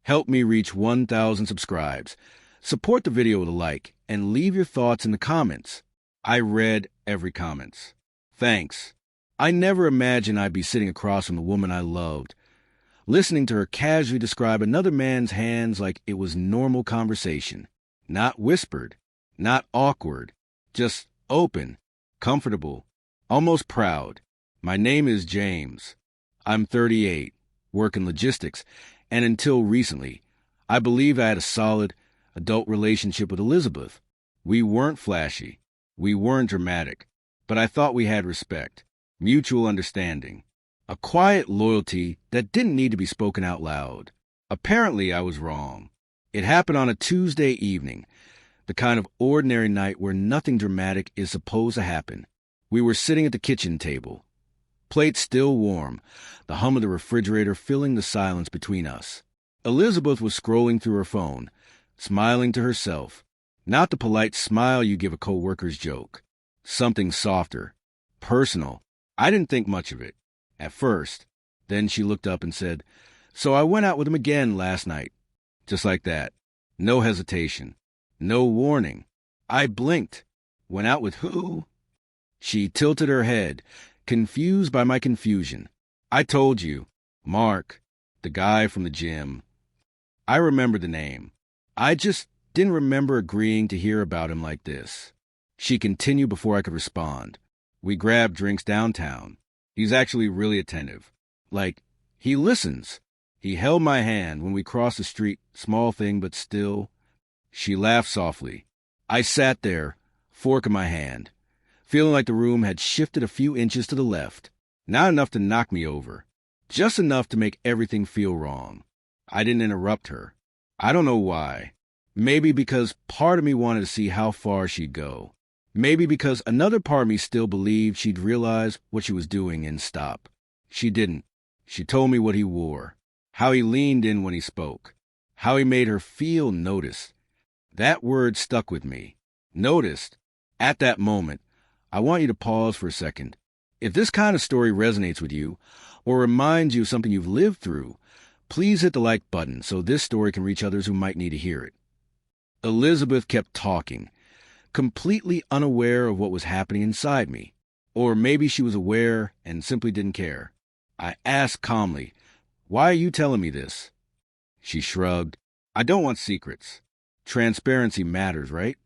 Help me reach 1,000 subscribes. Support the video with a like and leave your thoughts in the comments. I read every comment. Thanks. I never imagined I'd be sitting across from the woman I loved, listening to her casually describe another man's hands like it was normal conversation. Not whispered, not awkward, just open, comfortable, almost proud. My name is James. I'm 38, work in logistics, and until recently, I believed I had a solid, adult relationship with Elizabeth. We weren't flashy, we weren't dramatic, but I thought we had respect, mutual understanding, a quiet loyalty that didn't need to be spoken out loud. Apparently, I was wrong. It happened on a Tuesday evening, the kind of ordinary night where nothing dramatic is supposed to happen. We were sitting at the kitchen table, plates still warm, the hum of the refrigerator filling the silence between us. Elizabeth was scrolling through her phone, smiling to herself. Not the polite smile you give a co-worker's joke. Something softer, personal. I didn't think much of it at first. Then she looked up and said, "So I went out with him again last night." Just like that. No hesitation. No warning. I blinked. Went out with who? She tilted her head, confused by my confusion. I told you. Mark, the guy from the gym. I remembered the name. I just didn't remember agreeing to hear about him like this. She continued before I could respond. We grabbed drinks downtown. He's actually really attentive. Like, he listens. He held my hand when we crossed the street, small thing, but still. She laughed softly. I sat there, fork in my hand, feeling like the room had shifted a few inches to the left. Not enough to knock me over, just enough to make everything feel wrong. I didn't interrupt her. I don't know why. Maybe because part of me wanted to see how far she'd go. Maybe because another part of me still believed she'd realize what she was doing and stop. She didn't. She told me what he wore, how he leaned in when he spoke, how he made her feel noticed. That word stuck with me. Noticed. At that moment, I want you to pause for a second. If this kind of story resonates with you or reminds you of something you've lived through, please hit the like button so this story can reach others who might need to hear it. Elizabeth kept talking, completely unaware of what was happening inside me. Or maybe she was aware and simply didn't care. I asked calmly, "Why are you telling me this?" She shrugged. "I don't want secrets. Transparency matters, right?"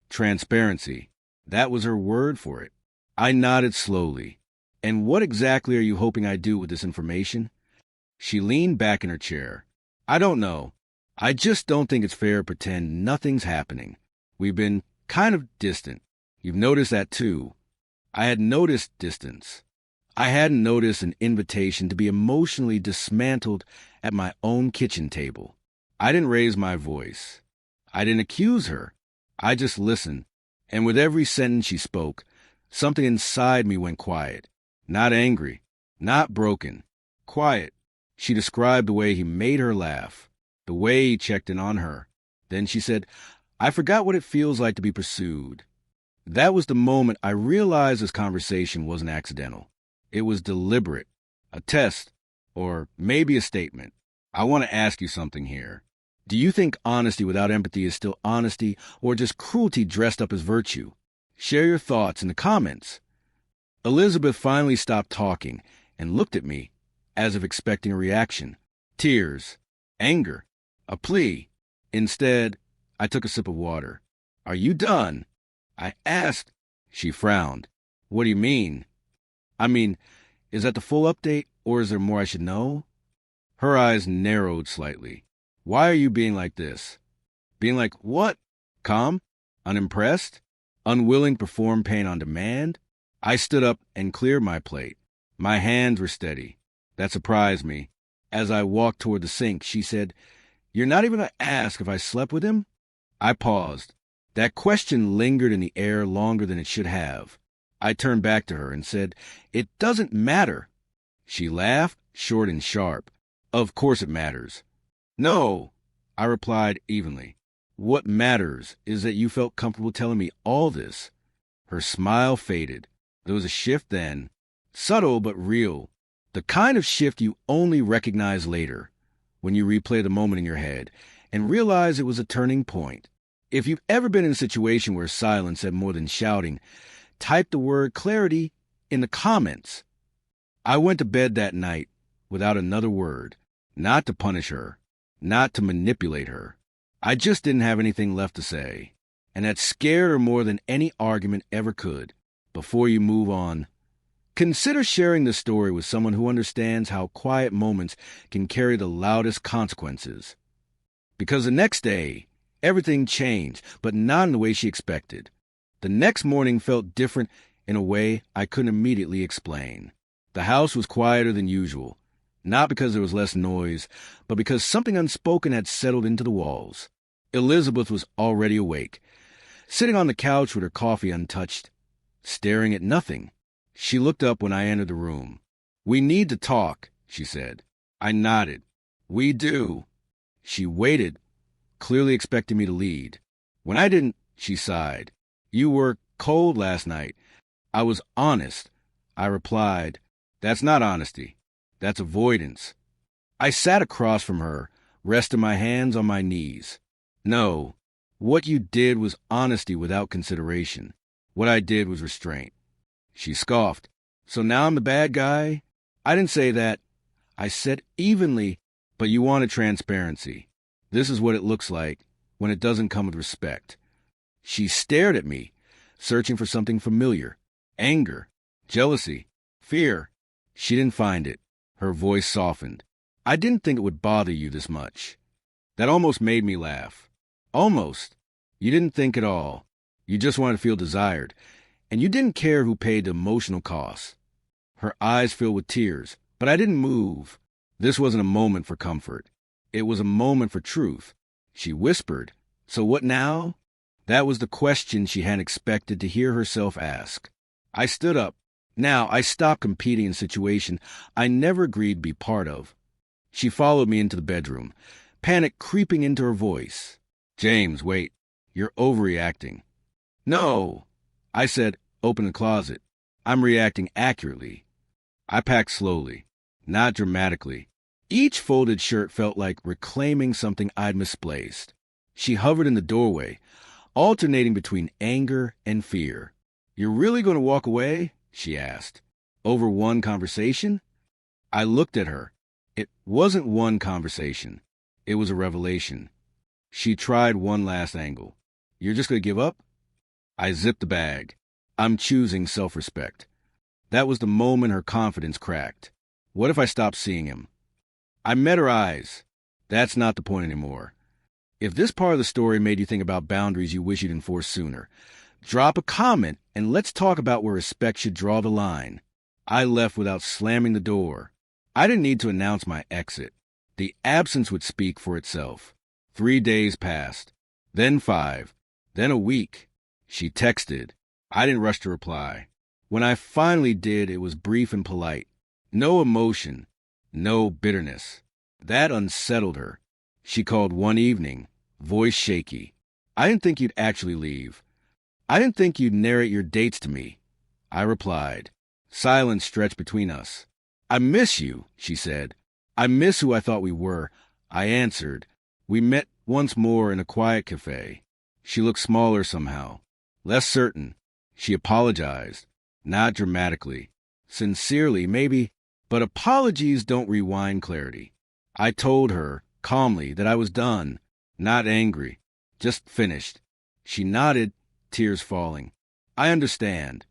Transparency. That was her word for it. I nodded slowly. "And what exactly are you hoping I do with this information?" She leaned back in her chair. "I don't know. I just don't think it's fair to pretend nothing's happening. We've been kind of distant. You've noticed that too." I had noticed distance. I hadn't noticed an invitation to be emotionally dismantled at my own kitchen table. I didn't raise my voice. I didn't accuse her. I just listened. And with every sentence she spoke, something inside me went quiet. Not angry. Not broken. Quiet. She described the way he made her laugh. The way he checked in on her. Then she said, "I forgot what it feels like to be pursued." That was the moment I realized this conversation wasn't accidental. It was deliberate. A test. Or maybe a statement. I want to ask you something here. Do you think honesty without empathy is still honesty or just cruelty dressed up as virtue? Share your thoughts in the comments. Elizabeth finally stopped talking and looked at me as if expecting a reaction. Tears. Anger. A plea. Instead, I took a sip of water. "Are you done?" I asked. She frowned. "What do you mean?" "I mean, is that the full update or is there more I should know?" Her eyes narrowed slightly. "Why are you being like this?" Being like what? Calm? Unimpressed? Unwilling to perform pain on demand? I stood up and cleared my plate. My hands were steady. That surprised me. As I walked toward the sink, she said, "You're not even going to ask if I slept with him?" I paused. That question lingered in the air longer than it should have. I turned back to her and said, "It doesn't matter." She laughed, short and sharp. "Of course it matters." "No," I replied evenly. "What matters is that you felt comfortable telling me all this." Her smile faded. There was a shift then, subtle but real, the kind of shift you only recognize later, when you replay the moment in your head and realize it was a turning point. If you've ever been in a situation where silence said more than shouting, type the word clarity in the comments. I went to bed that night without another word, not to punish her, not to manipulate her. I just didn't have anything left to say, and that scared her more than any argument ever could. Before you move on, consider sharing this story with someone who understands how quiet moments can carry the loudest consequences. Because the next day, everything changed, but not in the way she expected. The next morning felt different in a way I couldn't immediately explain. The house was quieter than usual, not because there was less noise, but because something unspoken had settled into the walls. Elizabeth was already awake, sitting on the couch with her coffee untouched, staring at nothing. She looked up when I entered the room. "We need to talk," she said. I nodded. "We do." She waited, clearly expecting me to lead. When I didn't, she sighed. "You were cold last night." I was honest. I replied, "That's not honesty. That's avoidance." I sat across from her, resting my hands on my knees. "No, what you did was honesty without consideration. What I did was restraint." She scoffed. "So now I'm the bad guy?" I didn't say that. I said evenly, "But you wanted transparency. This is what it looks like when it doesn't come with respect." She stared at me, searching for something familiar. Anger, jealousy, fear. She didn't find it. Her voice softened. "I didn't think it would bother you this much." That almost made me laugh. Almost. You didn't think at all. You just wanted to feel desired. And you didn't care who paid the emotional cost. Her eyes filled with tears, but I didn't move. This wasn't a moment for comfort. It was a moment for truth. She whispered, "So what now?" That was the question she hadn't expected to hear herself ask. I stood up. Now I stopped competing in a situation I never agreed to be part of. She followed me into the bedroom, panic creeping into her voice. "James, wait. You're overreacting." "No," I said, "Open the closet. I'm reacting accurately." I packed slowly, not dramatically. Each folded shirt felt like reclaiming something I'd misplaced. She hovered in the doorway, alternating between anger and fear. "You're really going to walk away?" she asked. "Over one conversation?" I looked at her. It wasn't one conversation. It was a revelation. She tried one last angle. "You're just going to give up?" I zipped the bag. I'm choosing self-respect. That was the moment her confidence cracked. What if I stopped seeing him? I met her eyes. That's not the point anymore. If this part of the story made you think about boundaries you wish you'd enforced sooner, drop a comment and let's talk about where respect should draw the line. I left without slamming the door. I didn't need to announce my exit. The absence would speak for itself. 3 days passed, then 5, then a week. She texted. I didn't rush to reply. When I finally did, it was brief and polite. No emotion, no bitterness. That unsettled her. She called one evening, voice shaky. "I didn't think you'd actually leave. I didn't think you'd narrate your dates to me." I replied. Silence stretched between us. "I miss you," she said. "I miss who I thought we were." I answered. We met once more in a quiet cafe. She looked smaller somehow, less certain. She apologized, not dramatically. Sincerely, maybe, but apologies don't rewind clarity. I told her, calmly, that I was done, not angry, just finished. She nodded, tears falling. "I understand."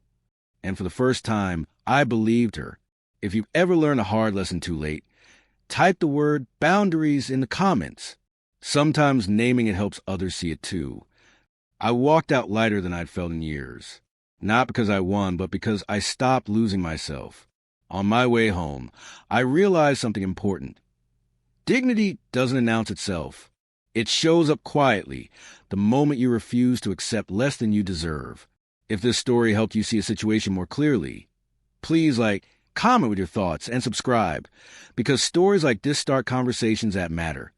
And for the first time, I believed her. If you've ever learned a hard lesson too late, type the word boundaries in the comments. Sometimes naming it helps others see it too. I walked out lighter than I'd felt in years. Not because I won, but because I stopped losing myself. On my way home, I realized something important. Dignity doesn't announce itself. It shows up quietly, the moment you refuse to accept less than you deserve. If this story helped you see a situation more clearly, please comment with your thoughts, and subscribe, because stories like this start conversations that matter.